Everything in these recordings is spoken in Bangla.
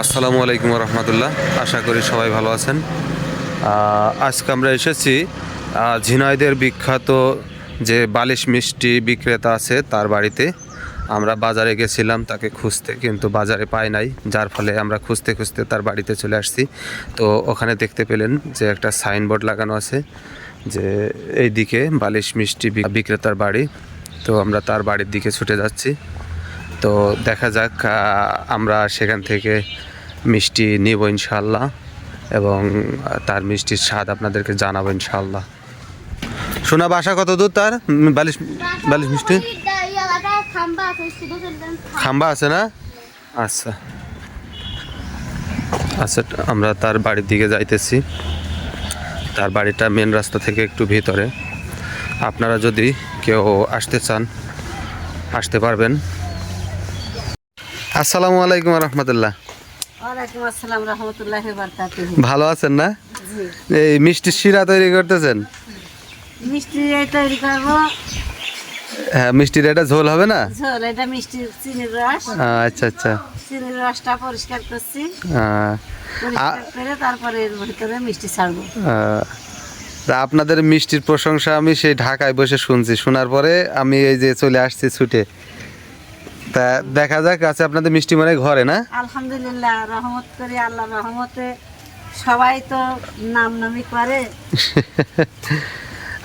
আসসালামু আলাইকুম রহমতুল্লাহ। আশা করি সবাই ভালো আছেন। আজকে আমরা এসেছি ঝিনাইদের বিখ্যাত যে বালিশ মিষ্টি বিক্রেতা আছে তার বাড়িতে। আমরা বাজারে গেছিলাম তাকে খুঁজতে, কিন্তু বাজারে পাই নাই, যার ফলে আমরা খুঁজতে খুঁজতে তার বাড়িতে চলে আসছি। তো ওখানে দেখতে পেলেন যে একটা সাইনবোর্ড লাগানো আছে যে এই দিকে বালিশ মিষ্টি বিক্রেতার বাড়ি। তো আমরা তার বাড়ির দিকে ছুটে যাচ্ছি। তো দেখা যাক আমরা সেখান থেকে মিষ্টি নিব ইনশাআল্লাহ, এবং তার মিষ্টির স্বাদ আপনাদেরকে জানাবো ইনশাআল্লাহ। শোনা বাসা কত দূর তার? বালিশ বালিশ মিষ্টি খাম্বা আছে না? আচ্ছা আচ্ছা, আমরা তার বাড়ির দিকে যাইতেছি। তার বাড়িটা মেন রাস্তা থেকে একটু ভিতরে। আপনারা যদি কেউ আসতে চান আসতে পারবেন। আসসালামু আলাইকুম রহমতুল্লাহ। ওয়ালাইকুম আসসালাম রাহমাতুল্লাহি ওয়া বারাকাতুহু। ভালো আছেন না? জি। এই মিষ্টির শিরা তৈরি করতেছেন? মিষ্টি তৈরি করব। হ্যাঁ, মিষ্টির এটা ঝোল হবে না? ঝোল, এটা মিষ্টি চিনির রস। আচ্ছা আচ্ছা। চিনির রসটা পরিষ্কার করছি, আহ, পরিষ্কার করে তারপরে এর ভিতরে মিষ্টি ছাড়বো। তা আপনাদের মিষ্টির প্রশংসা আমি সেই ঢাকায় বসে শুনছি, শোনার পরে আমি এই যে চলে আসছি ছুটে। তা দেখা যাক আছে আপনাদের মিষ্টি মানে ঘরে না? আলহামদুলিল্লাহ, রহমত করি, আল্লাহর রহমতে সবাই তো নামনামি করে।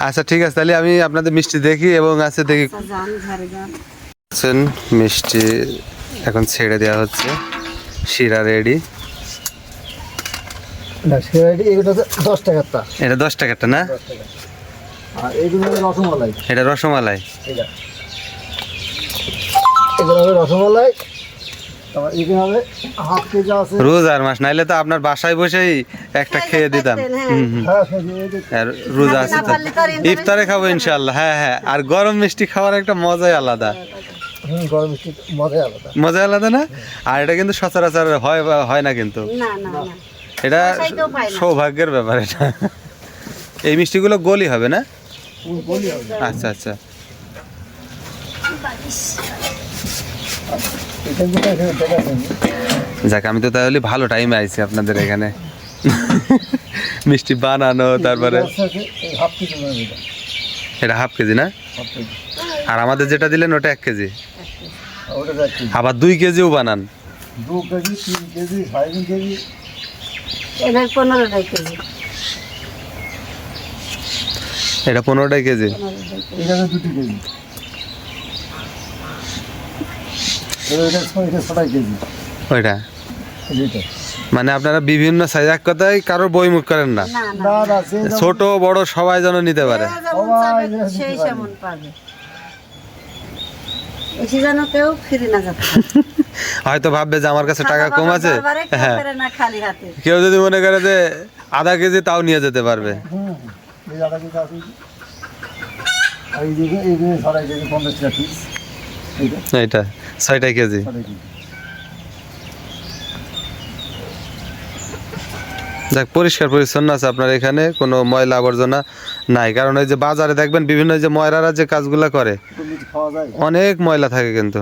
আচ্ছা ঠিক আছে, তাহলে আমি আপনাদের মিষ্টি দেখি এবং আছে দেখি। আচ্ছা, যান ঘরে যান। মিষ্টি এখন ছেড়ে দেওয়া হচ্ছে, শিরা রেডি। না সেটা এগুলো 10 টাকারটা। এটা 10 টাকারটা না? 10 টাকা। আর এইগুলো হলো রসমালাই। এটা রসমালাই। এটা এগুলো হবে রসমালাই। তারপর এখানে হবে হাফ কেজি আছে। রোজার মাস, নাইলে তো আপনার বাসায় বসেই একটা খেয়ে দিতাম। হুম হুম। হ্যাঁ এই যে আর রোজা আছে তো, ইফতারে খাবো ইনশাআল্লাহ। হ্যাঁ হ্যাঁ, আর গরম মিষ্টি খাওয়ার একটা মজাই আলাদা। গরম মিষ্টি মজাই আলাদা। মজা আলাদা না? আর এটা কিন্তু সচরাচর হয় না কিন্তু। না না না, এটা বাসায় পাই না। সৌভাগ্যের ব্যাপার এটা। এই মিষ্টিগুলো গলি হবে না? বলি হবে। আচ্ছা আচ্ছা। এটা যেটা এখানে দেখাচ্ছেন যাক, আমি তো তাহলে ভালো টাইমে আইছি আপনাদের এখানে। মিষ্টি বানানো, তারপরে এই হাফ কেজি মানে এটা। এটা হাফ কেজি না? Half kg. আর আমাদের যেটা দিলেন ওটা 1 কেজি। আর ওটা 1 কেজি। আবার 2 কেজিও বানান? 2 কেজি, 3 কেজি, 3.5 কেজি। এটা 15 কেজি। এটা 15 কেজি। এটা 2 কেজি। এটা 6 কেজি। ওইটা এটা মানে আপনারা বিভিন্ন সাইজ, এক কথায় কারোর বই মুখ করেন না, না না, না না সেই ছোট বড় সবাই যেন নিতে পারে। যে যেমন চাবে সেই সেমন পাবে। এসে যেন কেউ ফিরে না যাবে। হয়তো ভাববে যে আমার কাছে টাকা কম আছে, হ্যাঁ, না খালি হাতে। কেউ যদি মনে করে যে আধা কেজি তাও নিয়ে যেতে পারবে। এই আটা কেজি আছে। আর এই যে এই যে 6.5 কেজি 50 টাকা পিস। এইটা 6টা কেজি। 6.5 কেজি। যাক, পরিষ্কার পরিচ্ছন্ন আছে আপনার এখানে, কোনো ময়লা আবর্জনা নাই। কারণ ওই যে বাজারে দেখবেন বিভিন্ন যে ময়রারা যে কাজগুলো করে, তো মিষ্টি খাওয়া যায়। অনেক ময়লা থাকে কিন্তু।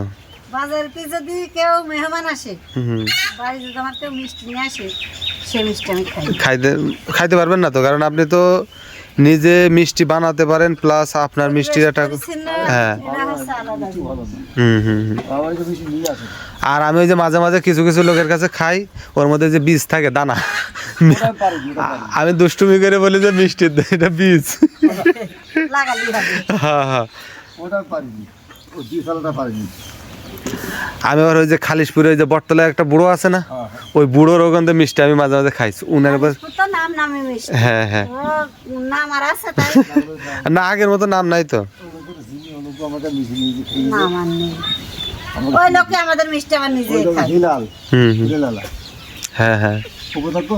বাজারেতে যদি কেউ মেহমান আসে, হুম, বাড়ি যদি আমার কেউ মিষ্টি নিয়ে আসে, সেই মিষ্টি আমি খাই। খাইতে পারবেন না তো, কারণ আপনি তো নিজে মিষ্টি বানাতে পারেন, প্লাস আপনার মিষ্টির একটা, হ্যাঁ, এটা হচ্ছে আলাদা মিষ্টি ভালো না। হুম হুম হুম। আমার তো বেশি নিয়ে আসে। আর আমি ওই যে মাঝে মাঝে কিছু কিছু লোকের কাছে খাই, ওর মধ্যে যে বীজ থাকে, দানা, ওটা পারি ওটা পারি। আমি দুষ্টুমি করে বলি যে মিষ্টির এটা বীজ। লাগালি হবে। হ্যাঁ হ্যাঁ। ওটা পারিনি। ও দিশালটা পারিনি। আমি আবার ওই যে খালিশপুরে ওই যে বটতলায় একটা বুড়ো আছে না, হ্যাঁ ওই বুড়োর ওখানে মিষ্টি আমি মাঝে মাঝে খাইছি উনার উপর। তো নাম নামে মিষ্টি। হ্যাঁ হ্যাঁ। ও নাম আর আছে তাই? না, আগের মতো নাম নাই তো। আমাদের মিষ্টি নিয়ে খেয়ে নাম আর নেই। ওই লোকে আমাদের মিষ্টি আবার নিজে খায়। হিলাল হুম হুম। হিলাল হ্যাঁ হ্যাঁ ওপর থাকো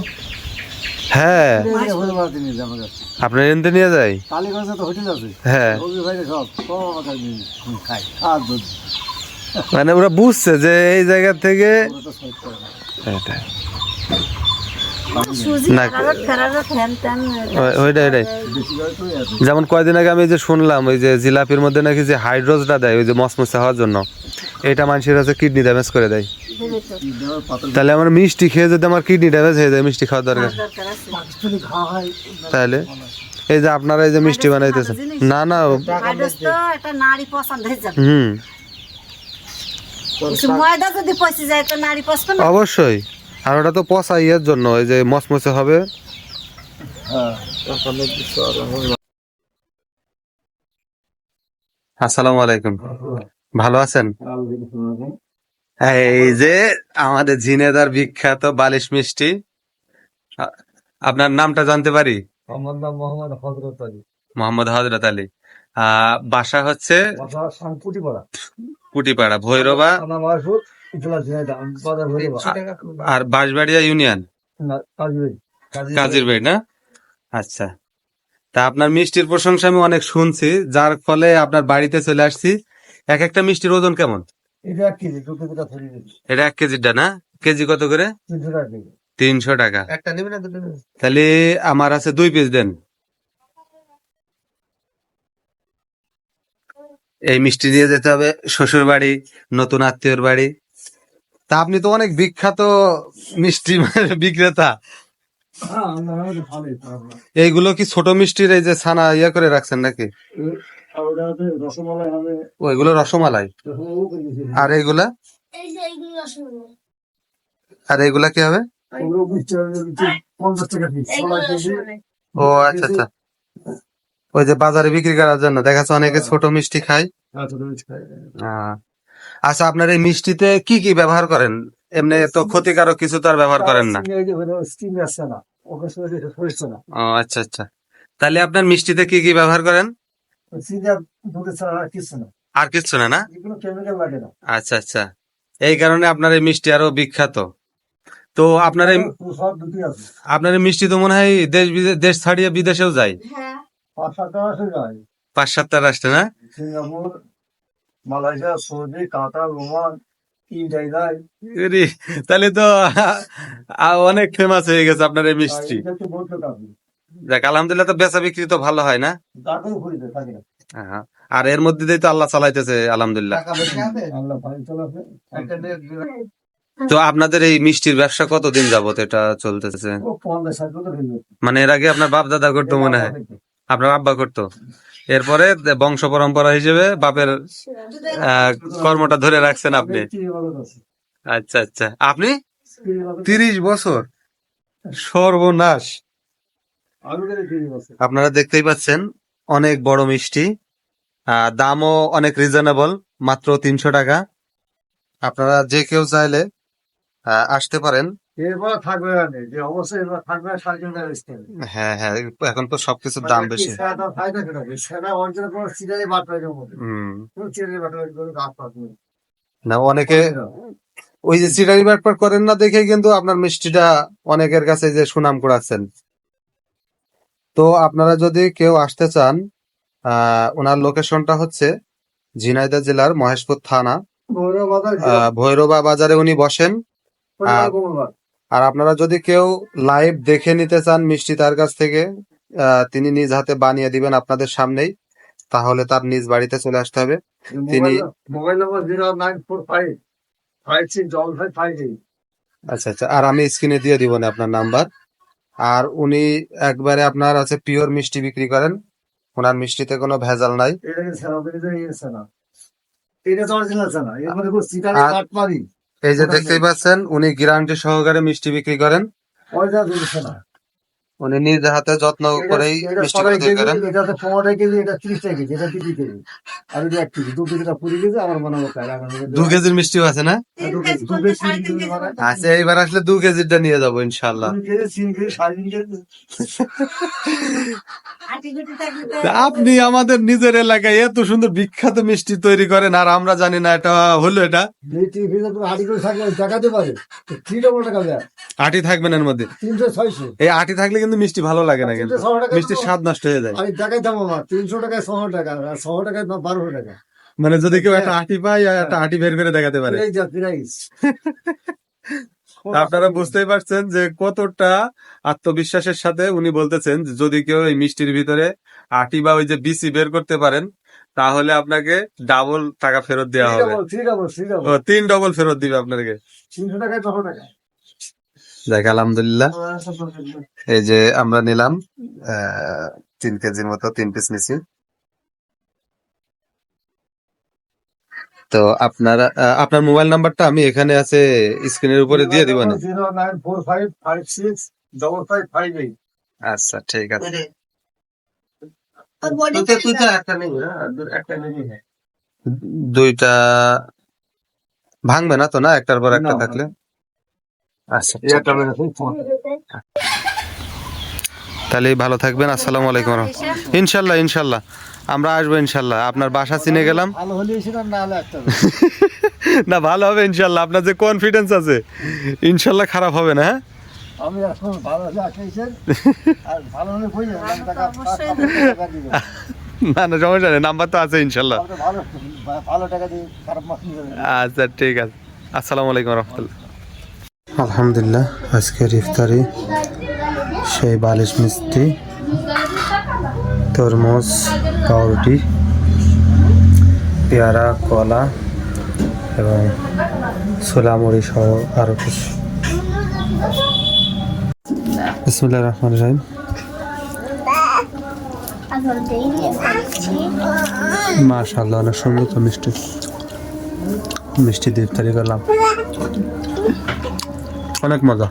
হ্যাঁ। হতে পারতে নিয়ে যাবো কাছে আপনার এনতে নিয়ে যাই? কালীগঞ্জে তো হোটেল আছে হ্যাঁ, ওই ভাই সব আমার কাছে নিয়ে খাই আর দুধ মানে ওরা বুঝছে যে এই জায়গা থেকে ওরা তো সহিত করে না। এটা সুজি না। কারোর ফেরারও ফ্যান ট্যান। ওইটাই ওইটাই। বেশি করে তো আছে যেমন কয়দিন আগে আমি যে শুনলাম ওই যে জিলাপির মধ্যে নাকি যে হাইড্রোজটা দেয় ওই যে মসমসে হওয়ার জন্য, এটা মানুষের কাছে কিডনি ড্যামেজ করে দেয়। জীবিত তাহলে আমার মিষ্টি খেয়ে যদি আমার কিডনি ড্যামেজ হয়ে যায়, মিষ্টি খাওয়া দরকার। দরকার আছে। পাকিস্তানি খাওয়া হয় তাহলে এই যে আপনারা এই যে মিষ্টি বানাইতেছেন, না না, হাইড্রোস তো একটা নারী পছন্দ হয়ে যাবে। হুম, কিছু ময়দা যদি পচে যায় তো নারী পছন্দ না। অবশ্যই। আর ওটা তো পচা ইয়ের জন্য, ওই যে মচমচে হবে। হ্যাঁ আসসালামু আলাইকুম, ভালো আছেন? এই যে আমাদের ঝিনেদার বিখ্যাত বালিশ মিষ্টি, আ- আপনার নামটা জানতে পারি? আমার নাম মোহাম্মদ হজরত আলী, মোহাম্মদ হযরত আলী। বাসা হচ্ছে বাসা শাংকুটি পাড়া, কুটিপাড়া, ভৈরবা, থানা মারফুট, জেলা ঝিনাইদহ, বাজার হরিবা, আর বাঁশবাড়িয়া ইউনিয়ন, না কাজী কাজীর বাড়ি না? আচ্ছা। তা আপনার মিষ্টির প্রশংসা আমি অনেক শুনছি, যার ফলে আপনার বাড়িতে চলে আসছি। এক একটা মিষ্টির ওজন কেমন? এটা 1 কেজি, 2 কেজিটা ধরে দিচ্ছি, এটা 1 কেজিটা না? কেজি কত করে? 300 টাকা কেজি। 300 টাকা। একটা নেবে না দুটো নেবে? তাহলে আমার আছে 2 পিস দেন। এই মিষ্টি দিয়ে যেতে হবে শ্বশুর বাড়ি, নতুন আত্মীয়র বাড়ি। তা আপনি তো অনেক বিখ্যাত মিষ্টি বিক্রেতা। হ্যাঁ আমরা ভালোই পারবো। এইগুলো কি ছোট মিষ্টির এই যে ছানা ইয়া করে রাখছেন নাকি? আর ওটা হচ্ছে রসমালাই হবে, ওইগুলো রসমালাই। রসমালাইও করে দিয়েছি। আর এইগুলা? আর এইগুলা কি হবে? ওগুলো মিষ্টি হবে হচ্ছে 50 টাকা পিস, 16 কেজি। ও আচ্ছা আচ্ছা, ওই যে বাজারে বিক্রি করার জন্য দেখা যাচ্ছে অনেকে ছোট মিষ্টি খায়। হ্যাঁ, ছোট মিষ্টি খাই। আহ, আচ্ছা, আপনার এই মিষ্টিতে কি কি ব্যবহার করেন? এমনি তো ক্ষতিকারক কিছু তো আর ব্যবহার করেন না। স্টিম আসছে না, ওকে সঙ্গে হচ্ছে না। ও আচ্ছা আচ্ছা, তাহলে আপনার মিষ্টিতে কি কি ব্যবহার করেন? সিজার দুধে ছাড়া আর কিছু না, আর কিচ্ছু না, না? এগুলো কেমিক্যাল লাগে না। আচ্ছা আচ্ছা, এই কারণে আপনার এই মিষ্টি আরো বিখ্যাত। তো আপনার এই সব দুটি আছে, আপনার এই মিষ্টি তো মনে হয় দেশ ছাড়িয়ে বিদেশেও যায়। হ্যাঁ 5-7টা আসে যায়। 5-7টা রাষ্ট্রে, না? সিঙ্গাপুর, মালয়েশিয়া, সৌদি, কাতার, ওমান, ইন্ডিয়ায় যায়। ইরি, তাহলে তো অনেক ফেমাস হয়ে গেছে আপনার এই আর মিষ্টি। এটা হচ্ছে বহুত লোক আছে, যাক, আলহামদুলিল্লাহ, তো বেচা বিক্রি তো ভালো হয় না? তাকেও ঘুরিতে থাকে না। হ্যাঁ, আর এর মধ্যে দিয়ে তো আল্লাহ চালাইতেছে আলহামদুলিল্লাহ। আল্লাহ ভাই চলাছে। তো আপনাদের এই মিষ্টির ব্যবসা কতদিন যাবত এটা চলতেছে? ও 50-60 বছর হয়ে গেছে। মানে এর আগে আপনার বাপ দাদা করতো মনে হয়, আপনার আব্বা করতো, এরপরে বংশ পরম্পরা হিসেবে বাপের কর্মটা ধরে রাখছেন আপনি। 30 বছর আছে। আচ্ছা আচ্ছা, আপনি 30 বছর। 30 বছর? সর্বনাশ। আরো গেলে 30 বছর। আপনারা দেখতেই পাচ্ছেন অনেক বড় মিষ্টি, দামও অনেক রিজনেবল, মাত্র 300 টাকা। আপনারা যে কেউ চাইলে আসতে পারেন। এরপর থাকবে না, যে অবশ্যই এরপর থাকবে না, সাড়ে 3 টাকা বেচতে হবে। হ্যাঁ হ্যাঁ, এখন তো সবকিছুর দাম বেশি। সেটা ফায়দা কেন? সেটা অরিজিনাল কোনো সিটারই বাদ পাই যাবো, হম, কোনো চিটারি বাদ পাই যাবো, গাছ পাত নেই। না, অনেকে ওই যে চিটারি ব্যাপার করেন না দেখে কিন্তু আপনার মিষ্টিটা অনেকের কাছে যে সুনাম কুড়াচ্ছেন। তো আপনারা যদি কেউ আসতে চান, ওনার লোকেশনটা হচ্ছে ঝিনাইদহ জেলার মহেশপুর থানা, গৌরব বাজার, ভৈরবা বাজারে উনি বসেন। শনিবার, মঙ্গলবার। আর আপনারা যদি কেউ লাইভ দেখে নিতে চান মিষ্টি তার কাছ থেকে, তিনি নিজ হাতে বানিয়ে দিবেন আপনাদের সামনেই, তাহলে তার নিজ বাড়িতে চলে আসতে হবে। তিনি মোবাইল নম্বর 09455656558। আচ্ছা আচ্ছা, আর আমি স্ক্রিনে দিয়ে দিব না আপনার নাম্বার। আর উনি একবারে আপনার আছে পিওর মিষ্টি বিক্রি করেন, ওনার মিষ্টিতে কোনো ভেজাল নাই। এটা কি সেনা বেরিয়ে গেছে না? এটা তো অরিজিনাল সেনা, এর মধ্যে কোনো সিটারি আর- কাট পারি। এই যে দেখতেই পাচ্ছেন উনি গ্যারান্টি সহকারে মিষ্টি বিক্রি করেন, অরিজিনাল যদি সেনা। উনি নিজ হাতে যত্ন করেই এটা মিষ্টি সবাই বিক্রি কেজি, করেন। এটা তো 15 টাকা কেজি, এটা 30 টাকা কেজি, এটা 2 কেজি। আর এটা 1 কেজি, 2 কেজিটা পুরি কেজি, আমার মনে হয় তাই লাগানো। 2 কেজির মিষ্টিও আছে না? 3 কেজি, 2 কেজি, 3 3 কেজি কেজি। আচ্ছা, এইবার আসলে 2 কেজিটা নিয়ে যাবো ইনশাল্লাহ। 2 কেজি, 3 কেজি, 3.5 কেজি। আটিগুটি থাকলে তো তা আপনি আমাদের নিজের এলাকায় এত সুন্দর বিখ্যাত মিষ্টি তৈরি করেন আর আমরা জানি না এটা হলো। এটা মিষ্টি ফিরে তুমি হাঁটি করে থাকলে দেখাতে পারে, 3 টাকা দেয়, আটি থাকবেন এর মধ্যে। 300-600। এই আটি থাকলে কিন্তু মিষ্টি ভালো লাগে না, কিন্তু 300 টাকা মিষ্টির স্বাদ নষ্ট হয়ে যায়। আমি দেখাইতাম আমার 300 টাকায় 600 টাকা, আর 600 টাকায় 1200 টাকা। মানে যদি কেউ একটা আটি পায় আর একটা আটি বের করে দেখাতে পারে। প্রাইস যা প্রাইস। তা আপনারা বুঝতেই পারছেন যে কতটা আত্মবিশ্বাসের সাথে উনি বলতেছেন যে যদি কেউ এই মিষ্টির ভিতরে আটি বা ওই যে বিচি বের করতে পারেন, তাহলে আপনাকে ডাবল টাকা ফেরত দেওয়া হবে। ও 3 ডবল ফেরত দিবে আপনাকে। 300 টাকায় 600 টাকা। দেখ আলহামদুলিল্লাহ, এই যে আমরা নিলাম 3 কেজির মতো 3 পিস নিছি। তো আপনার মোবাইল নাম্বারটা আমি এখানে আছে স্ক্রিনের উপরে দিয়ে দিব না? 094556558। আচ্ছা ঠিক আছে। দুইটা ভাঙবে না তো না একটার পর একটা না। থাকলে? আচ্ছা তাহলে ভালো থাকবেন। আসসালামু আলাইকুম রহমতুল্লাহ। ইনশাল্লাহ ইনশাল্লাহ আমরা আসবো ইনশাল্লাহ। আপনার বাসা চিনে গেলাম। ভালো হলে এসেছিলাম, না হলে একটা না ভালো হবে ইনশাল্লাহ, আপনার যে কনফিডেন্স আছে ইনশাল্লাহ খারাপ হবে না। হ্যাঁ আমি এখন ভালো হলে আসেছেন, আর ভালো হলে বই টাকা দিবেন। না না সমস্যা নেই, নাম্বার তো আছে ইনশাল্লাহ। আপনি ভালো টাকা দিয়ে খারাপ মাছ নিয়ে যাবেন। আচ্ছা ঠিক আছে। আসসালামু আলাইকুম রহমতুল্লাহ। আলহামদুলিল্লাহ আজকের ইফতারি সেই বালিশ মিষ্টি, তরমুজ, পাউরুটি, পেয়ারা, কলা এবং ছোলামুড়ি সহ আরো কিছু। বিসমিল্লাহির রহমানির রহিম। মাশাআল্লাহ অনেক সুন্দর তো মিষ্টি মিষ্টি দিয়ে ইফতারি করলাম, অনেক মজা।